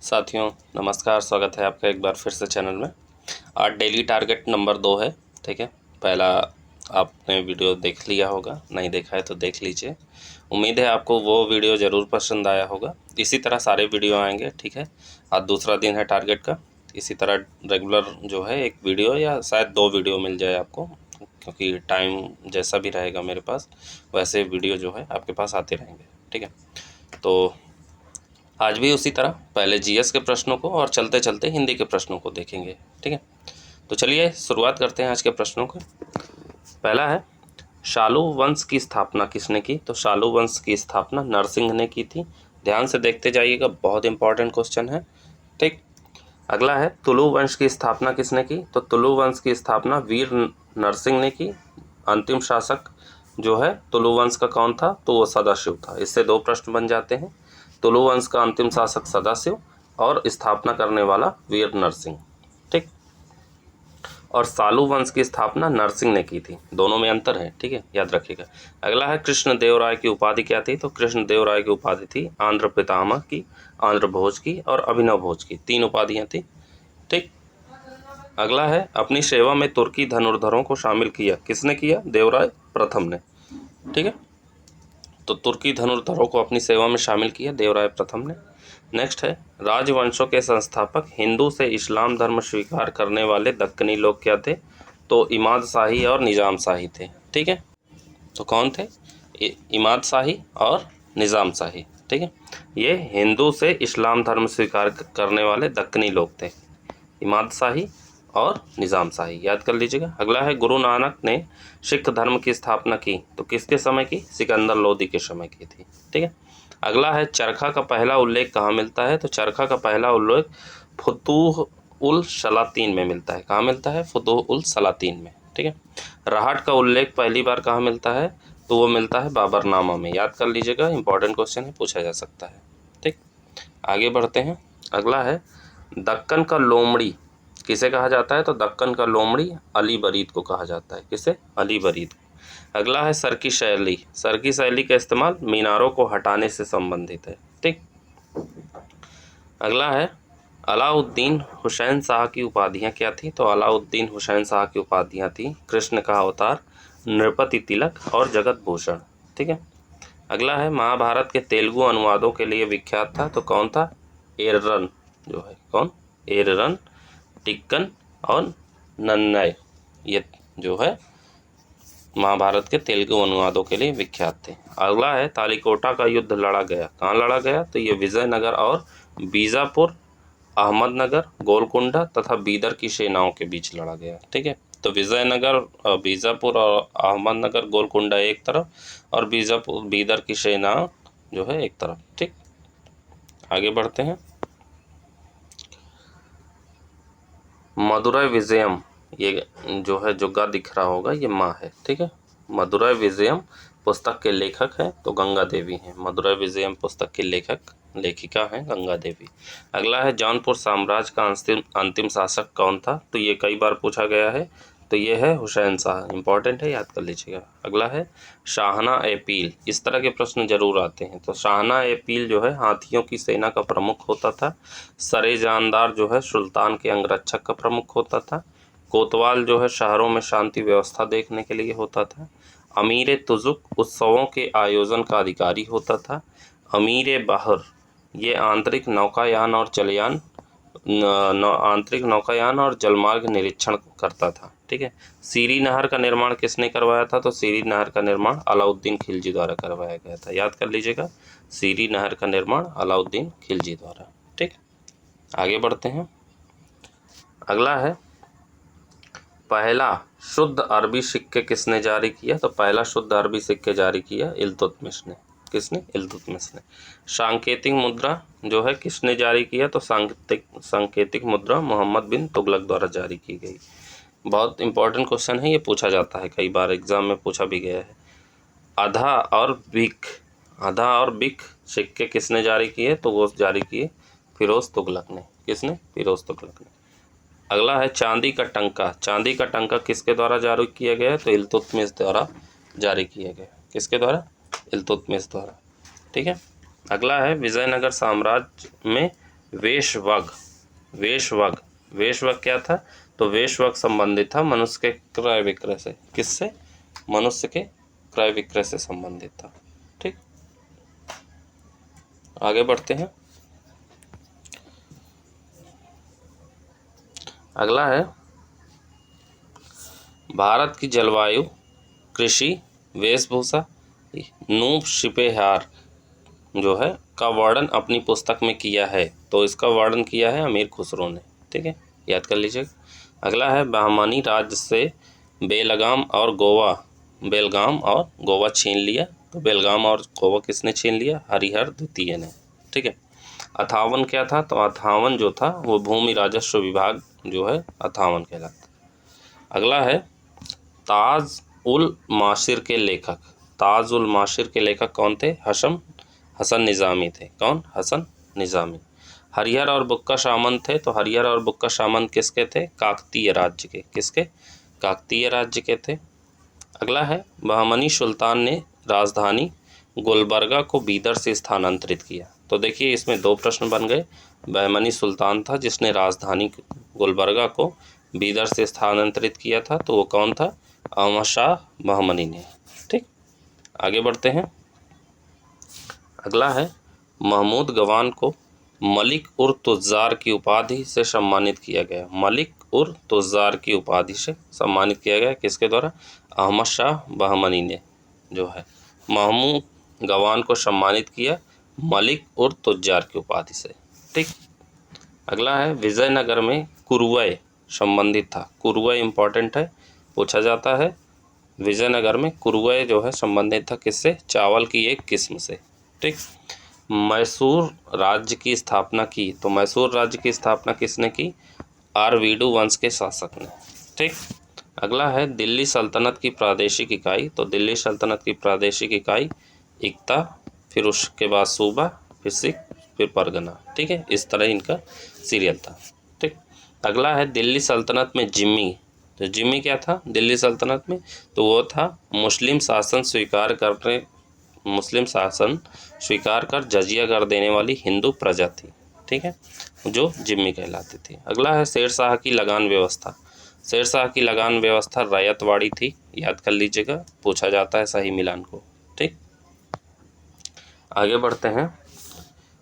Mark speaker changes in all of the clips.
Speaker 1: साथियों नमस्कार, स्वागत है आपका एक बार फिर से चैनल में। आज डेली टारगेट नंबर 2 है। ठीक है, पहला आपने वीडियो देख लिया होगा, नहीं देखा है तो देख लीजिए। उम्मीद है आपको वो वीडियो ज़रूर पसंद आया होगा। इसी तरह सारे वीडियो आएंगे। ठीक है, आज दूसरा दिन है टारगेट का। इसी तरह रेगुलर जो है एक वीडियो या शायद 2 वीडियो मिल जाए आपको, क्योंकि टाइम जैसा भी रहेगा मेरे पास वैसे वीडियो जो है आपके पास आते रहेंगे। ठीक है, तो आज भी उसी तरह पहले जीएस के प्रश्नों को और चलते चलते हिंदी के प्रश्नों को देखेंगे। ठीक है, तो चलिए शुरुआत करते हैं आज के प्रश्नों को। पहला है, शालू वंश की स्थापना किसने की? तो शालू वंश की स्थापना नरसिंह ने की थी। ध्यान से देखते जाइएगा, बहुत इंपॉर्टेंट क्वेश्चन है। ठीक, अगला है, तुलु वंश की स्थापना किसने की? तो तुलु वंश की स्थापना वीर नरसिंह ने की। अंतिम शासक जो है तुलु वंश का कौन था? तो वो सदाशिव था। इससे 2 प्रश्न बन जाते हैं। तुलु वंश का अंतिम शासक सदाशिव और स्थापना करने वाला वीर नरसिंह। ठीक, और सालू वंश की स्थापना नरसिंह ने की थी। दोनों में अंतर है, ठीक है, याद रखिएगा। अगला है, कृष्ण देव राय की उपाधि क्या थी? तो कृष्ण देव राय की उपाधि थी आंध्र पितामह की, आंध्र भोज की और अभिनव भोज की। 3 उपाधियां थी। ठीक, अगला है, अपनी सेवा में तुर्की धनुर्धरों को शामिल किया। किसने किया? देवराय प्रथम ने। ठीक है, तो तुर्की धनुर्धरों को अपनी सेवा में शामिल किया देवराय प्रथम ने। नेक्स्ट है, राजवंशों के संस्थापक हिंदू से इस्लाम धर्म स्वीकार करने वाले दक्कनी लोग क्या थे? तो इमाद शाही और निज़ाम शाही थे। ठीक है, तो कौन थे? इमाद शाही और निज़ाम शाही। ठीक है, ये हिंदू से इस्लाम धर्म स्वीकार करने वाले दक्कनी लोग थे, इमाद शाही और निज़ाम शाही, याद कर लीजिएगा। अगला है, गुरु नानक ने सिख धर्म की स्थापना की। तो किसके समय की? सिकंदर लोदी के समय की थी। ठीक है, अगला है, चरखा का पहला उल्लेख कहाँ मिलता है? तो चरखा का पहला उल्लेख फुतूह उल सलातीन में मिलता है। कहाँ मिलता है? फुतूह उल सलातीन में। ठीक है, राहट का उल्लेख पहली बार कहाँ मिलता है? तो वो मिलता है बाबरनामा में। याद कर लीजिएगा, इंपॉर्टेंट क्वेश्चन है, पूछा जा सकता है। ठीक, आगे बढ़ते हैं। अगला है, दक्कन का लोमड़ी किसे कहा जाता है? तो दक्कन का लोमड़ी अली बरीद को कहा जाता है। किसे? अली बरीद को। अगला है, सर की शैली। सर की शैली का इस्तेमाल मीनारों को हटाने से संबंधित है। ठीक, अगला है, अलाउद्दीन हुसैन शाह की उपाधियां क्या थी? तो अलाउद्दीन हुसैन शाह की उपाधियां थी कृष्ण का अवतार, नृपति तिलक और जगत भूषण। ठीक है, अगला है, महाभारत के तेलुगु अनुवादों के लिए विख्यात था। तो कौन था? एररन जो है, कौन? एररन, टिक्कन और नन्नय, ये जो है महाभारत के तेलुगु अनुवादों के लिए विख्यात थे। अगला है, तालिकोटा का युद्ध लड़ा गया। कहाँ लड़ा गया? तो ये विजयनगर और बीजापुर, अहमदनगर, गोलकुंडा तथा बीदर की सेनाओं के बीच लड़ा गया। ठीक है, तो विजयनगर, बीजापुर और अहमदनगर, गोलकुंडा एक तरफ और बीजापुर बीदर की सेना जो है एक तरफ। ठीक, आगे बढ़ते हैं। मदुरै विजयम, ये जो है जुग्गा दिख रहा होगा, ये माँ है। ठीक है, मदुरै विजयम पुस्तक के लेखक हैं तो गंगा देवी हैं। मदुरै विजयम पुस्तक की लेखिका हैं गंगा देवी। अगला है, जौनपुर साम्राज्य का अंतिम शासक कौन था? तो ये कई बार पूछा गया है, तो ये है हुसैन शाह। इंपॉर्टेंट है, याद कर लीजिएगा। अगला है, शाहना एपील। इस तरह के प्रश्न जरूर आते हैं। तो शाहना एपील जो है हाथियों की सेना का प्रमुख होता था। सरे जानदार जो है सुल्तान के अंगरक्षक का प्रमुख होता था। कोतवाल जो है शहरों में शांति व्यवस्था देखने के लिए होता था। अमीर तुजुक उत्सवों के आयोजन का अधिकारी होता था। अमीर बहर ये आंतरिक नौकायान और जलमार्ग निरीक्षण करता था। ठीक है, सीरी नहर का निर्माण किसने करवाया था? तो सीरी नहर का निर्माण अलाउद्दीन खिलजी द्वारा करवाया गया था। याद कर लीजिएगा, सीरी नहर का निर्माण अलाउद्दीन खिलजी द्वारा। ठीक, आगे बढ़ते हैं। अगला है, पहला शुद्ध अरबी सिक्के किसने जारी किया? तो पहला शुद्ध अरबी सिक्के जारी किया इल्तुतमिश ने। किसने? इल्तुतमिश ने। सांकेतिक मुद्रा जो है किसने जारी किया? तो सांकेतिक मुद्रा मोहम्मद बिन तुगलक द्वारा जारी की गई। बहुत इंपॉर्टेंट क्वेश्चन है, ये पूछा जाता है, कई बार एग्जाम में पूछा भी गया है। आधा और बिक सिक्के किसने जारी किए? तो वो जारी किए फिरोज तुगलक ने। किसने? फिरोज तुगलक ने। अगला है, चांदी का टंका। चांदी का टंका किसके द्वारा जारी किया गया? तो इल्तुतमिश द्वारा जारी किया गया। किसके द्वारा? इल्तुतमिश द्वारा। ठीक है, अगला है, विजयनगर साम्राज्य में वेशवग, वेशवग, वेशवग क्या था? तो वेशवग संबंधित था मनुष्य के क्रय विक्रय से। किससे? मनुष्य के क्रय विक्रय से संबंधित था। ठीक, आगे बढ़ते हैं। अगला है भारत की जलवायु, कृषि, वेशभूषा, नूप शिपेहार जो है का वर्णन अपनी पुस्तक में किया है। तो इसका वर्णन किया है अमीर खुसरो ने। ठीक है, याद कर लीजिए। अगला है बहमनी राज्य से बेलगाम और गोवा छीन लिया। तो बेलगाम और गोवा किसने छीन लिया? हरिहर द्वितीय ने। ठीक है, अथावन क्या था? तो अथावन जो था वो भूमि राजस्व विभाग जो है अथावन कहलाता। अगला है ताज उल माशिर के लेखक। ताज उल माशिर के लेखक कौन थे? हसन निज़ामी थे। कौन? हसन निज़ामी। हरिहर और बुक्का सामंत थे। तो हरिहर और बुक्का सामंत किसके थे? काकतीय राज्य के। किसके? काकतीय राज्य के थे। अगला है बहमनी सुल्तान ने राजधानी गुलबर्गा को बीदर से स्थानांतरित किया। तो देखिए इसमें दो प्रश्न बन गए। बहमनी सुल्तान था जिसने राजधानी गुलबर्गा को बीदर से स्थानांतरित किया था, तो वो कौन था? अहमद शाह बहमनी ने। ठीक, आगे बढ़ते हैं। अगला है महमूद गवान को मलिक उर तुज़ार की उपाधि से सम्मानित किया गया। मलिक उर तुज़ार की उपाधि से सम्मानित किया गया किसके द्वारा? अहमद शाह बहमनी ने जो है महमूद गवान को सम्मानित किया मलिक उर तुज़ार की उपाधि से। ठीक, अगला है विजयनगर में कुरुवय संबंधित था। कुरुवय इंपॉर्टेंट है, पूछा जाता है। विजयनगर में कुरुवय जो है संबंधित था किससे? चावल की एक किस्म से। ठीक, मैसूर राज्य की स्थापना की। तो मैसूर राज्य की स्थापना किसने की? आरवीडू वंश के शासक ने। ठीक, अगला है दिल्ली सल्तनत की प्रादेशिक इकाई। तो दिल्ली सल्तनत की प्रादेशिक इकाई इक्ता, फिर उसके बाद सूबा, फिर सिख, फिर परगना। ठीक है, इस तरह इनका सीरियल था। ठीक, अगला है दिल्ली सल्तनत में जिम्मी। तो जिम्मी क्या था दिल्ली सल्तनत में? तो वो था मुस्लिम शासन स्वीकार कर जजिया कर देने वाली हिंदू प्रजा थी। ठीक है, जो जिम्मी कहलाती थी। अगला है शेरशाह की लगान व्यवस्था। शेरशाह की लगान व्यवस्था रैयतवाड़ी थी, याद कर लीजिएगा, पूछा जाता है सही मिलान को। ठीक, आगे बढ़ते हैं।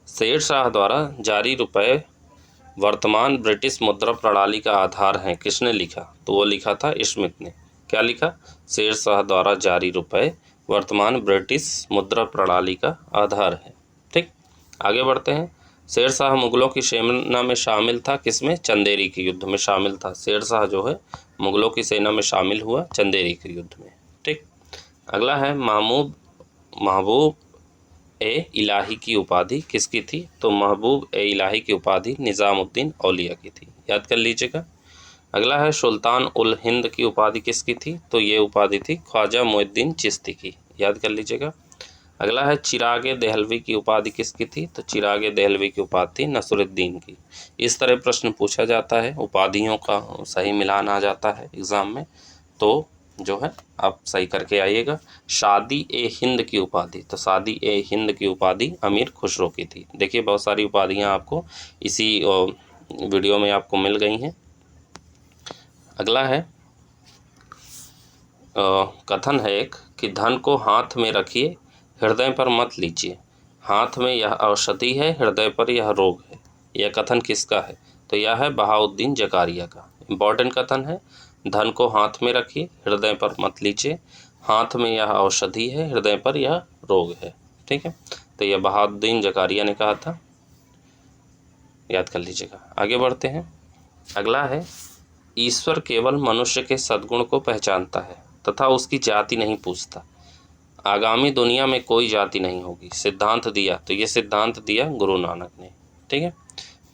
Speaker 1: शेरशाह द्वारा जारी रुपए वर्तमान ब्रिटिश मुद्रा प्रणाली का आधार हैं, किसने लिखा? तो वो लिखा था स्मिथ ने। क्या लिखा? शेरशाह द्वारा जारी रुपए वर्तमान ब्रिटिश मुद्रा प्रणाली का आधार है। ठीक, आगे बढ़ते हैं। शेरशाह मुगलों की सेना में शामिल था किसमें? चंदेरी के युद्ध में शामिल था। शेरशाह जो है मुगलों की सेना में शामिल हुआ चंदेरी के युद्ध में। ठीक, अगला है महबूब ए इलाही की उपाधि किसकी थी? तो महबूब ए इलाही की उपाधि निज़ामुद्दीन औलिया की थी, याद कर लीजिएगा। अगला है सुल्तान उल हिंद की उपाधि किसकी थी? तो ये उपाधि थी ख्वाजा मुइनुद्दीन चिश्ती की, याद कर लीजिएगा। अगला है चिरागे देहलवी की उपाधि किसकी थी? तो चिरागे देहलवी की उपाधि थी नसरुद्दीन की। इस तरह प्रश्न पूछा जाता है, उपाधियों का सही मिलान आ जाता है एग्ज़ाम में, तो जो है आप सही करके आइएगा। शादी ए हिंद की उपाधि। तो शादी ए हिंद की उपाधि अमीर खुसरो की थी। देखिए बहुत सारी उपाधियां आपको इसी वीडियो में आपको मिल गई हैं। अगला है कथन है एक कि धन को हाथ में रखिए, हृदय पर मत लीजिए। हाथ में यह औषधि है, हृदय पर यह रोग है। यह कथन किसका है? तो यह है बहाउद्दीन जकारिया का। इम्पॉर्टेंट कथन है। धन को हाथ में रखिए, हृदय पर मत लीजिए। हाथ में यह औषधि है, हृदय पर यह रोग है। ठीक है, तो यह बहाउद्दीन जकारिया ने कहा था, याद कर लीजिएगा। आगे बढ़ते हैं। अगला है ईश्वर केवल मनुष्य के सद्गुण को पहचानता है तथा उसकी जाति नहीं पूछता। आगामी दुनिया में कोई जाति नहीं होगी, सिद्धांत दिया। तो ये सिद्धांत दिया गुरु नानक ने। ठीक है,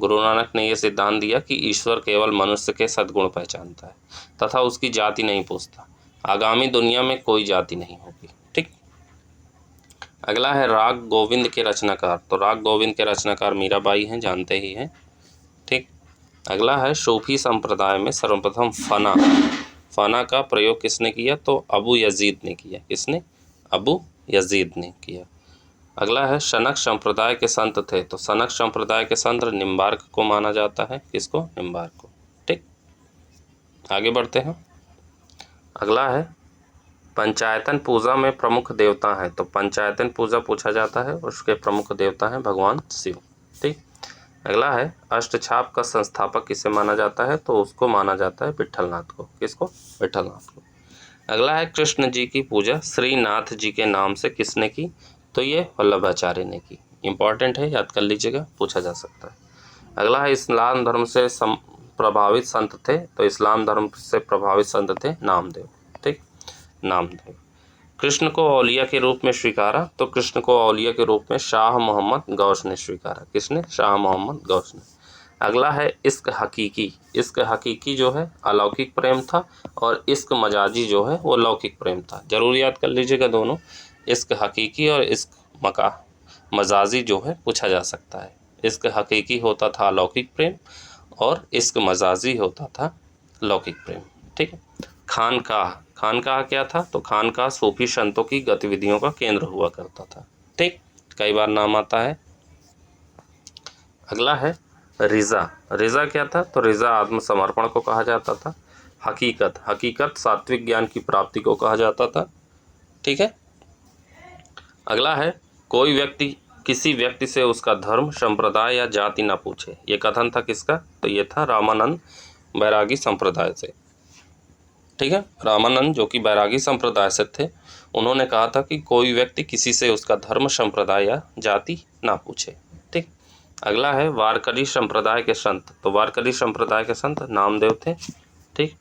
Speaker 1: गुरु नानक ने यह सिद्धांत दिया कि ईश्वर केवल मनुष्य के सद्गुण पहचानता है तथा उसकी जाति नहीं पूछता। आगामी दुनिया में कोई जाति नहीं होगी। ठीक, अगला है राग गोविंद के रचनाकार। तो राग गोविंद के रचनाकार मीराबाई हैं, जानते ही हैं। ठीक, अगला है सूफी संप्रदाय में सर्वप्रथम फना का प्रयोग किसने किया? तो अबू यजीद ने किया। किसने? अबू यजीद ने किया। अगला है शनक संप्रदाय के संत थे, तो शनक संप्रदाय के संत निम्बार्क को माना जाता है। किसको? निम्बार्क को। ठीक, आगे बढ़ते हैं। अगला है पंचायतन पूजा में प्रमुख देवता है, तो पंचायतन पूजा पूछा जाता है, उसके प्रमुख देवता हैं भगवान शिव। ठीक, अगला है अष्टछाप का संस्थापक किसे माना जाता है, तो उसको माना जाता है विट्ठलनाथ को। किसको? विट्ठलनाथ को। अगला है कृष्ण जी की पूजा श्रीनाथ जी के नाम से किसने की, तो ये वल्लभाचार्य ने की। इंपॉर्टेंट है, याद कर लीजिएगा, पूछा जा सकता है। अगला है इस्लाम धर्म से प्रभावित संत थे, तो इस्लाम धर्म से प्रभावित संत थे नामदेव। ठीक, नामदेव। कृष्ण को औलिया के रूप में स्वीकारा, तो कृष्ण को औलिया के रूप में शाह मोहम्मद गौस ने स्वीकारा। किसने? शाह मोहम्मद गौस ने। अगला है इश्क हकीकी। इश्क हकीकी जो है अलौकिक प्रेम था, और इश्क मजाजी जो है वो लौकिक प्रेम था। जरूर याद कर लीजिएगा दोनों, इश्क हकीकी और इश्क मजाजी जो है पूछा जा सकता है। इश्क हकीकी होता था अलौकिक प्रेम, और इश्क मजाजी होता था लौकिक प्रेम। ठीक है। खानकाह, खानकाह क्या था, तो खानकाह सूफी संतों की गतिविधियों का केंद्र हुआ करता था। ठीक, कई बार नाम आता है। अगला है रिजा। रिजा क्या था, तो रिजा आत्मसमर्पण को कहा जाता था। हकीकत, हकीकत सात्विक ज्ञान की प्राप्ति को कहा जाता था। ठीक है। अगला है कोई व्यक्ति किसी व्यक्ति से उसका धर्म, संप्रदाय या जाति ना पूछे। ये कथन था किसका, तो ये था रामानंद बैरागी संप्रदाय से। ठीक है, रामानंद जो कि बैरागी संप्रदाय से थे, उन्होंने कहा था कि कोई व्यक्ति किसी से उसका धर्म, संप्रदाय या जाति ना पूछे। ठीक, अगला है वारकरी संप्रदाय के संत। तो वारकरी संप्रदाय के संत नामदेव थे। ठीक,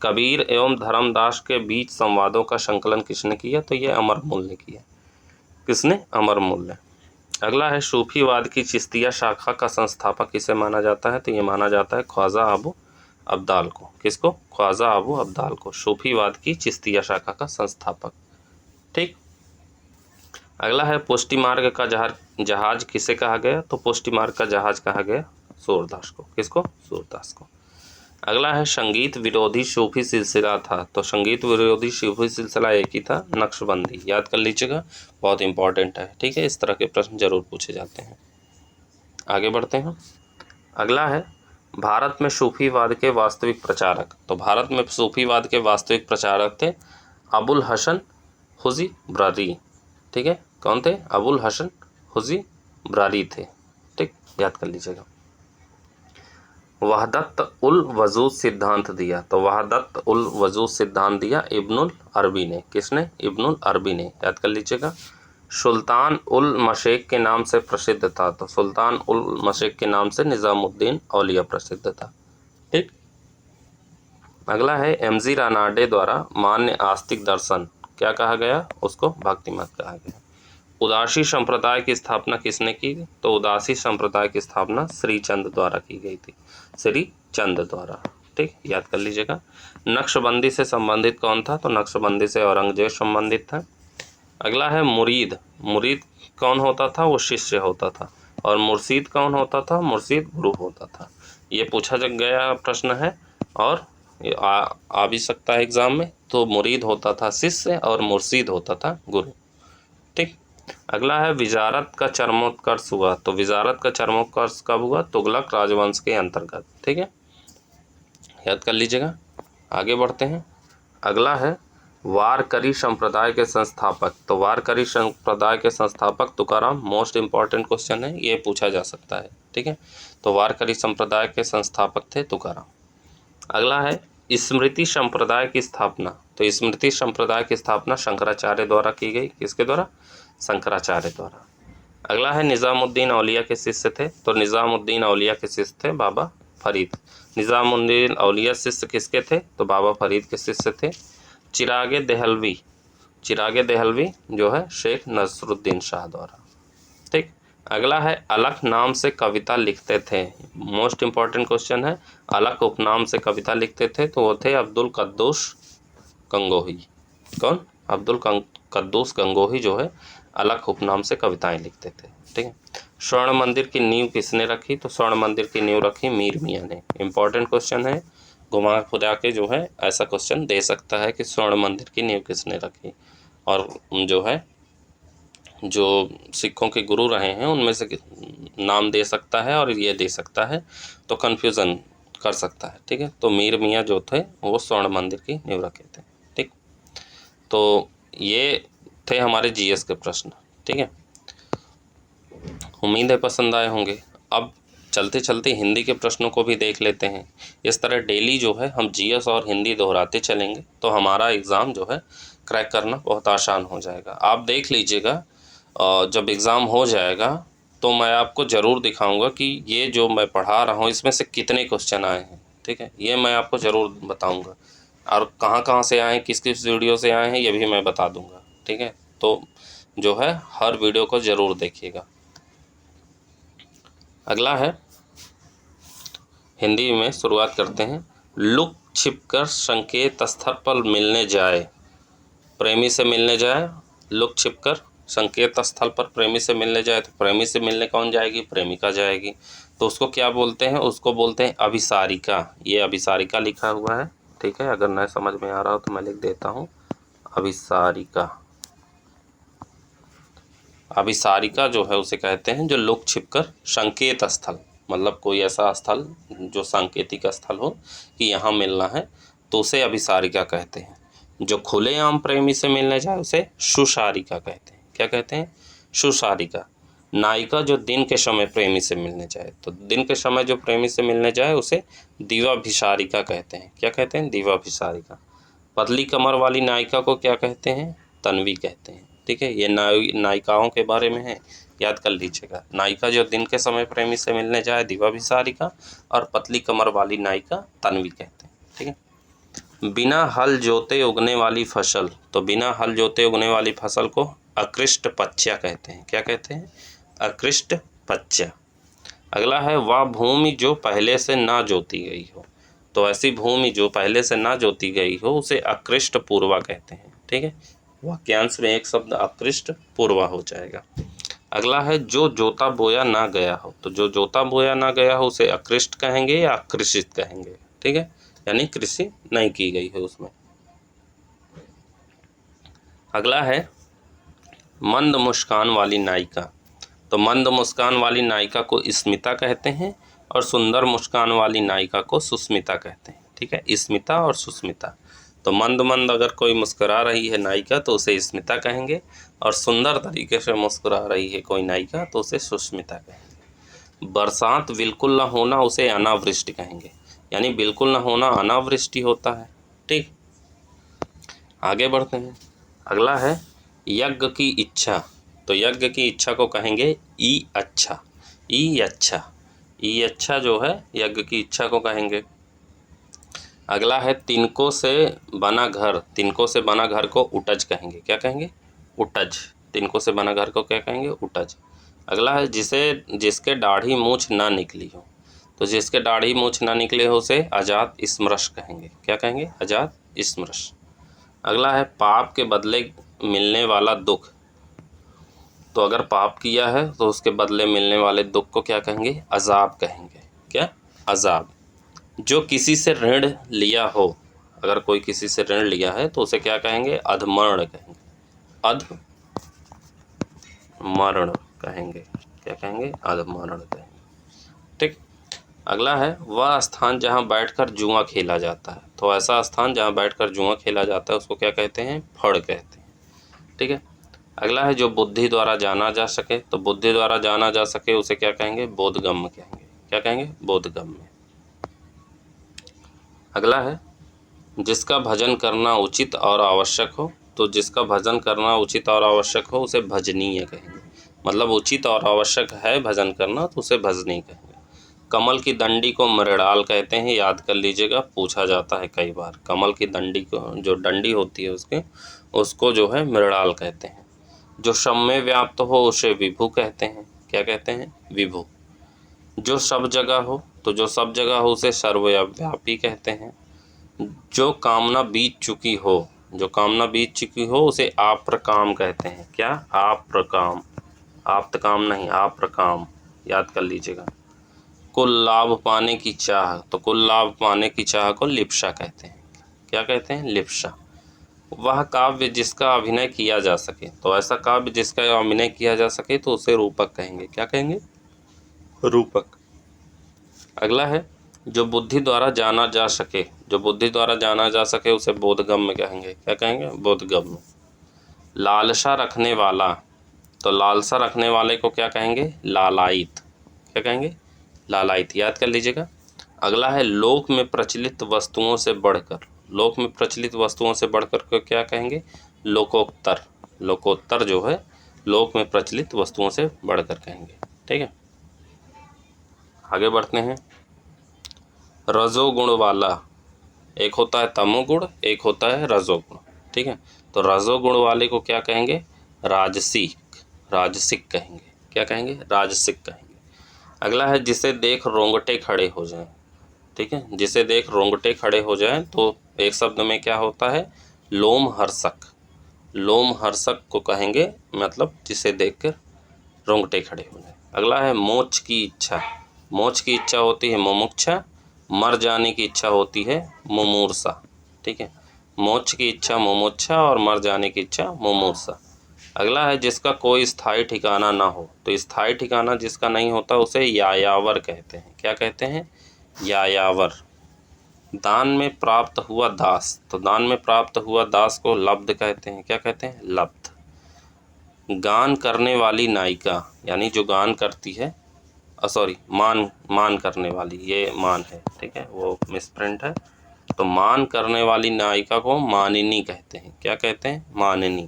Speaker 1: कबीर एवं धर्मदास के बीच संवादों का संकलन किसने किया, तो ये अमरमूल ने किया। किसने? अमरमूल ने। अगला है सूफीवाद की चिश्तिया शाखा का संस्थापक किसे माना जाता है, तो ये माना जाता है ख्वाजा अबू अब्दाल को। किसको? ख्वाजा अबू अब्दाल को, सूफीवाद की चिश्तिया शाखा का संस्थापक। ठीक, अगला है पुष्टि मार्ग का जहाज किसे कहा गया, तो पुष्टि मार्ग का जहाज कहा गया सूरदास को। किसको? सूरदास को। अगला है संगीत विरोधी सूफी सिलसिला था, तो संगीत विरोधी सूफी सिलसिला एक ही था, नक्शबंदी। याद कर लीजिएगा, बहुत इंपॉर्टेंट है। ठीक है, इस तरह के प्रश्न जरूर पूछे जाते हैं। आगे बढ़ते हैं। अगला है भारत में सूफीवाद के वास्तविक प्रचारक। तो भारत में सूफीवाद के वास्तविक प्रचारक थे अबुल हसन हुजी ब्रारी। ठीक है, कौन थे? अबुल हसन हुजी ब्रारी थे। ठीक, याद कर लीजिएगा। वहदत उल वजूद सिद्धांत दिया, तो वहदत उल वजूद सिद्धांत दिया इब्नुल अरबी ने। किसने? इब्नुल अरबी ने। याद कर लीजिएगा। सुल्तान उल मशेक के नाम से प्रसिद्ध था, तो सुल्तान उल मशेक के नाम से निज़ामुद्दीन औलिया प्रसिद्ध था। ठीक, अगला है एमजी रानाडे द्वारा मान्य आस्तिक दर्शन क्या कहा गया, उसको भक्ति मत कहा गया। उदासी संप्रदाय की स्थापना किसने की, तो उदासी संप्रदाय की स्थापना श्री चंद द्वारा की गई थी। श्री चंद द्वारा। ठीक, याद कर लीजिएगा। नक्शबंदी से संबंधित कौन था, तो नक्शबंदी से औरंगजेब संबंधित था। अगला है मुरीद। मुरीद कौन होता था, वो शिष्य होता था। और मुर्शीद कौन होता था, मुर्शीद गुरु होता था। ये पूछा गया प्रश्न है, और आ भी सकता है एग्जाम में। तो मुरीद होता था शिष्य, और मुर्शीद होता था गुरु। ठीक, अगला है विजारत का चरमोत्कर्ष हुआ, तो विजारत का चरमोत्कर्ष कब हुआ, तुगलक राजवंश के अंतर्गत। ठीक है, याद कर लीजिएगा। आगे बढ़ते हैं। अगला है वारकरी संप्रदाय के संस्थापक। तो वारकरी संप्रदाय के संस्थापक तुकाराम। मोस्ट इंपॉर्टेंट क्वेश्चन है, ये पूछा जा सकता है। ठीक है, तो वारकरी संप्रदाय के संस्थापक थे तुकाराम। अगला है स्मृति संप्रदाय की स्थापना। तो स्मृति संप्रदाय की स्थापना शंकराचार्य द्वारा की गई। किसके द्वारा? शंकराचार्य द्वारा। अगला है निज़ामुद्दीन औलिया के शिष्य थे, तो निज़ामुद्दीन औलिया के शिष्य थे बाबा फरीद। निज़ामुद्दीन औलिया शिष्य किसके थे, तो बाबा फरीद के शिष्य थे। चिरागे देहलवी, चिरागे देहलवी जो है शेख नसरुद्दीन शाह द्वारा। ठीक, अगला है अलख नाम से कविता लिखते थे। मोस्ट इंपॉर्टेंट क्वेश्चन है, अलख उपनाम से कविता लिखते थे, तो वो थे अब्दुल कद्दूस गंगोही। कौन? अब्दुल कद्दूस गंगोही जो है अलख उपनाम से कविताएं लिखते थे। ठीक है, स्वर्ण मंदिर की नींव किसने रखी, तो स्वर्ण मंदिर की नींव रखी मीर मियाँ ने। इंपॉर्टेंट क्वेश्चन है, घुमा खुदा के जो है ऐसा क्वेश्चन दे सकता है कि स्वर्ण मंदिर की नींव किसने रखी, और जो है जो सिखों के गुरु रहे हैं उनमें से नाम दे सकता है और ये दे सकता है, तो कन्फ्यूज़न कर सकता है। ठीक है, तो मीर मियाँ जो थे वो स्वर्ण मंदिर की नींव रखे थे। ठीक, तो ये थे हमारे जीएस के प्रश्न। ठीक है, उम्मीद है पसंद आए होंगे। अब चलते चलते हिंदी के प्रश्नों को भी देख लेते हैं। इस तरह डेली जो है हम जीएस और हिंदी दोहराते चलेंगे तो हमारा एग्ज़ाम जो है क्रैक करना बहुत आसान हो जाएगा। आप देख लीजिएगा, जब एग्ज़ाम हो जाएगा तो मैं आपको ज़रूर दिखाऊंगा कि ये जो मैं पढ़ा रहा हूँ इसमें से कितने क्वेश्चन आए हैं। ठीक है, ये मैं आपको ज़रूर बताऊंगा, और कहाँ कहाँ से आए हैं, किस किस वीडियो से आए हैं, ये भी मैं बता दूंगा। ठीक है, तो जो है हर वीडियो को ज़रूर देखिएगा। अगला है, हिंदी में शुरुआत करते हैं। लुक छिपकर संकेत स्थल पर मिलने जाए, प्रेमी से मिलने जाए। लुक छिपकर संकेत स्थल पर प्रेमी से मिलने जाए, तो प्रेमी से मिलने कौन जाएगी? प्रेमिका जाएगी। तो उसको क्या बोलते हैं? उसको बोलते हैं अभिसारिका। ये अभिसारिका लिखा हुआ है। ठीक है, अगर नहीं समझ में आ रहा हो तो मैं लिख देता हूँ, अभिसारिका। अभिसारिका जो है उसे कहते हैं जो लुक छिपकर संकेत स्थल, मतलब कोई ऐसा स्थल जो सांकेतिक स्थल हो कि यहाँ मिलना है, तो उसे अभिसारिका कहते हैं। जो खुलेआम प्रेमी से मिलने जाए उसे सुसारिका कहते हैं। क्या कहते हैं? सुसारिका। नायिका जो दिन के समय प्रेमी से मिलने जाए, तो दिन के समय जो प्रेमी से मिलने जाए उसे दिवाभिसारिका कहते हैं। क्या कहते हैं? दिवाभिसारिका। पतली कमर वाली नायिका को क्या कहते हैं? तन्वी कहते हैं। ठीक है, ये नायिकाओं के बारे में है, याद कर लीजिएगा। नायिका जो दिन के समय प्रेमी से मिलने जाए दिवाभिसारिका, और पतली कमर वाली नायिका तन्वी कहते हैं। ठीक है, बिना हल जोते उगने वाली फसल, तो बिना हल जोते उगने वाली फसल को अकृष्ट पच्या कहते हैं। क्या कहते हैं? अकृष्ट पच्या। अगला है, वह भूमि जो पहले से ना जोती गई हो, तो ऐसी भूमि जो पहले से ना जोती गई हो उसे अकृष्ट पूर्वा कहते हैं। ठीक है, वाक्यांश में एक शब्द अकृष्ट पूर्वा हो जाएगा। अगला है, जो जोता बोया ना गया हो, तो जो जोता बोया ना गया हो उसे अकृष्ट कहेंगे या अकृषित कहेंगे। ठीक है, यानी कृषि नहीं की गई है उसमें। अगला है, मंद मुस्कान वाली नायिका, तो मंद मुस्कान वाली नायिका को स्मिता कहते हैं और सुंदर मुस्कान वाली नायिका को सुस्मिता कहते हैं। ठीक है, स्मिता और सुस्मिता। तो मंद मंद अगर कोई मुस्कुरा रही है नायिका तो उसे स्मिता कहेंगे, और सुंदर तरीके से मुस्कुरा रही है कोई नायिका तो उसे सुस्मिता कहेंगे। बरसात बिल्कुल ना होना उसे अनावृष्टि कहेंगे, यानी बिल्कुल ना होना अनावृष्टि होता है। ठीक, आगे बढ़ते हैं। अगला है, यज्ञ की इच्छा, तो यज्ञ की इच्छा को कहेंगे ई अच्छा। ई अच्छा, ई अच्छा जो है यज्ञ की इच्छा को कहेंगे। अगला है, तिनको से बना घर, तिनको से बना घर को उटज कहेंगे। क्या कहेंगे? उटज। तिनको से बना घर को क्या कहेंगे? उटज। अगला है, जिसके दाढ़ी मूछ ना निकली हो, तो जिसके दाढ़ी मूछ ना निकले हो उसे अजात स्मृश कहेंगे। क्या कहेंगे? अजात स्मृश। अगला है, पाप के बदले मिलने वाला दुख, तो अगर पाप किया है तो उसके बदले मिलने वाले दुख को क्या कहेंगे? अजाब कहेंगे। क्या? अजाब। जो किसी से ऋण लिया हो, अगर कोई किसी से ऋण लिया है तो उसे क्या कहेंगे? अधमर्ण कहेंगे। अधमर्ण कहेंगे। क्या कहेंगे? अधमर्ण कहेंगे। ठीक। अगला है, वह स्थान जहाँ बैठकर जुआ खेला जाता है, तो ऐसा स्थान जहाँ बैठकर जुआ खेला जाता है उसको क्या कहते हैं? फड़ कहते हैं। ठीक है। अगला है, जो बुद्धि द्वारा जाना जा सके, तो बुद्धि द्वारा जाना जा सके उसे क्या कहेंगे? बोधगम्य कहेंगे। क्या कहेंगे? बोधगम्य। अगला है, जिसका भजन करना उचित और आवश्यक हो, तो जिसका भजन करना उचित और आवश्यक हो उसे भजनीय कहेंगे। मतलब उचित और आवश्यक है भजन करना तो उसे भजनीय कहेंगे। कमल की दंडी को मृणाल कहते हैं, याद कर लीजिएगा, पूछा जाता है कई बार। कमल की दंडी को, जो डंडी होती है उसको जो है मृणाल कहते हैं। जो सब में व्याप्त हो उसे विभु कहते हैं। क्या कहते हैं? विभु। जो सब जगह हो, तो जो सब जगह हो उसे सर्वव्यापी कहते हैं। जो कामना बीत चुकी हो, जो कामना बीत चुकी हो उसे आप्रकाम कहते हैं। क्या? आप्रकाम। आप्तकाम नहीं, आप्रकाम, याद कर लीजिएगा। कुल लाभ पाने की चाह, तो कुल लाभ पाने की चाह को लिप्सा कहते हैं। क्या कहते हैं? लिप्सा। वह काव्य जिसका अभिनय किया जा सके। तो ऐसा काव्य जिसका अभिनय किया जा सके तो उसे रूपक कहेंगे। क्या कहेंगे? रूपक। अगला है जो बुद्धि द्वारा जाना जा सके। जो बुद्धि द्वारा जाना जा सके उसे बोधगम्य कहेंगे। क्या कहेंगे? बोधगम्य। लालसा रखने वाला, तो लालसा रखने वाले को क्या कहेंगे? लालायित। क्या कहेंगे? लालायित। याद कर लीजिएगा। अगला है लोक में प्रचलित वस्तुओं से बढ़कर। लोक में प्रचलित वस्तुओं से बढ़कर को क्या कहेंगे? लोकोत्तर। लोकोत्तर जो है लोक में प्रचलित वस्तुओं से बढ़कर कहेंगे। ठीक है, आगे बढ़ते हैं। रजोगुण वाला, एक होता है तमोगुण, एक होता है रजोगुण। ठीक है, तो रजोगुण वाले को क्या कहेंगे? राजसिक। राजसिक कहेंगे। क्या कहेंगे? राजसिक कहेंगे। अगला है जिसे देख रोंगटे खड़े हो जाएं। ठीक है, जिसे देख रोंगटे खड़े हो जाएं, तो एक शब्द में क्या होता है? लोमहर्षक। लोमहर्षक को कहेंगे, मतलब जिसे देखकर रोंगटे खड़े हो जाए। अगला है मोक्ष की इच्छा। मोक्ष की इच्छा होती है मुमुक्षा, मर जाने की इच्छा होती है मुमूर्षा। ठीक है, मोक्ष की इच्छा मुमुक्षा और मर जाने की इच्छा मुमूर्षा। अगला है जिसका कोई स्थायी ठिकाना ना हो। तो स्थायी ठिकाना जिसका नहीं होता उसे यायावर कहते हैं। क्या कहते हैं? यायावर। दान में प्राप्त हुआ दास, तो दान में प्राप्त हुआ दास को लब्ध कहते हैं। क्या कहते हैं? लब्ध। गान करने वाली नायिका, यानी जो गान करती है, सॉरी, मान करने वाली, ये मान है। ठीक है, वो मिसप्रिंट है। तो मान करने वाली नायिका को मानिनी कहते हैं। क्या कहते हैं? मानिनी।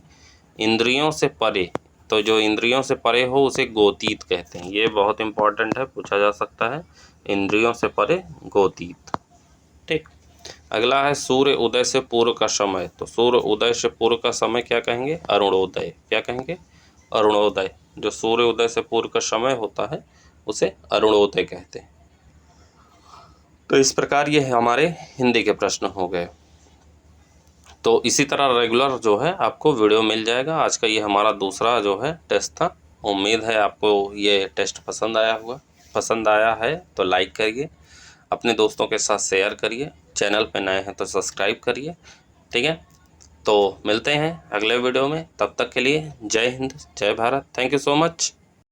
Speaker 1: इंद्रियों से परे, तो जो इंद्रियों से परे हो उसे गोतीत कहते हैं। ये बहुत इंपॉर्टेंट है, पूछा जा सकता है। इंद्रियों से परे गोतीत। ठीक। अगला है सूर्य उदय से पूर्व का समय। तो सूर्य उदय से पूर्व का समय क्या कहेंगे? अरुणोदय। क्या कहेंगे? अरुणोदय। जो सूर्य उदय से पूर्व का समय होता है उसे अरुणोदय कहते हैं। तो इस प्रकार ये हमारे हिंदी के प्रश्न हो गए। तो इसी तरह रेगुलर जो है आपको वीडियो मिल जाएगा। आज का ये हमारा दूसरा जो है टेस्ट था। उम्मीद है आपको ये टेस्ट पसंद आया होगा। पसंद आया है तो लाइक करिए, अपने दोस्तों के साथ शेयर करिए, चैनल पे नए हैं तो सब्सक्राइब करिए। ठीक है, तो मिलते हैं अगले वीडियो में। तब तक के लिए जय हिंद, जय Bharat. Thank you so much.